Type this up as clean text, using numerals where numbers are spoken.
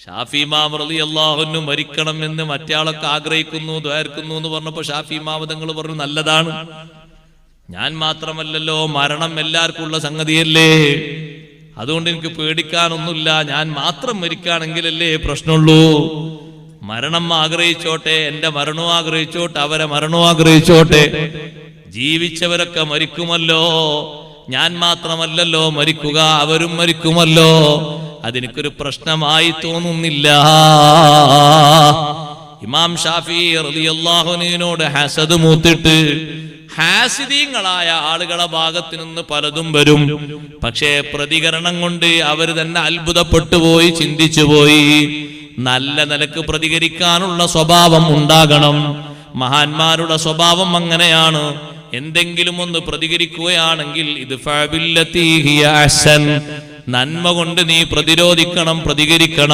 ഷാഫി ഇമാം റളിയല്ലാഹു അൻഹു മരിക്കണം എന്ന് മറ്റയാളൊക്കെ ആഗ്രഹിക്കുന്നു, ദ്വാർക്കുന്നു എന്ന് പറഞ്ഞപ്പോൾ ഷാഫി ഇമാം തങ്ങൾ പറഞ്ഞു നല്ലതാണ്, ഞാൻ മാത്രമല്ലല്ലോ, മരണം എല്ലാവർക്കും ഉള്ള സംഗതിയല്ലേ, അതുകൊണ്ട് എനിക്ക് പേടിക്കാനൊന്നുമില്ല, ഞാൻ മാത്രം മരിക്കുകയാണെങ്കിലല്ലേ പ്രശ്നമുള്ളൂ. മരണം ആഗ്രഹിച്ചോട്ടെ, എന്റെ മരണവും ആഗ്രഹിച്ചോട്ടെ, അവരെ മരണവും ആഗ്രഹിച്ചോട്ടെ, ജീവിച്ചവരൊക്കെ മരിക്കുമല്ലോ, ഞാൻ മാത്രമല്ലല്ലോ മരിക്കുക, അവരും മരിക്കുമല്ലോ, അതെനിക്കൊരു പ്രശ്നമായി തോന്നുന്നില്ല. ഇമാം ഷാഫി റളിയല്ലാഹു അൻഹുവിനോട് ഹസദ് മൂത്തിട്ട് ഹാസിദീങ്ങളായ ആളുകളെ ഭാഗത്തു നിന്ന് പലതും വരും. പക്ഷേ പ്രതികരണം കൊണ്ട് അവർ തന്നെ അത്ഭുതപ്പെട്ടു പോയി, ചിന്തിച്ചു പോയി. നല്ല നിലക്ക് പ്രതികരിക്കാനുള്ള സ്വഭാവം ഉണ്ടാകണം. മഹാന്മാരുടെ സ്വഭാവം അങ്ങനെയാണ്. എന്തെങ്കിലും ഒന്ന് പ്രതികരിക്കുകയാണെങ്കിൽ ഇത് നന്മ കൊണ്ട് നീ പ്രതിരോധിക്കണം, പ്രതികരിക്കണം.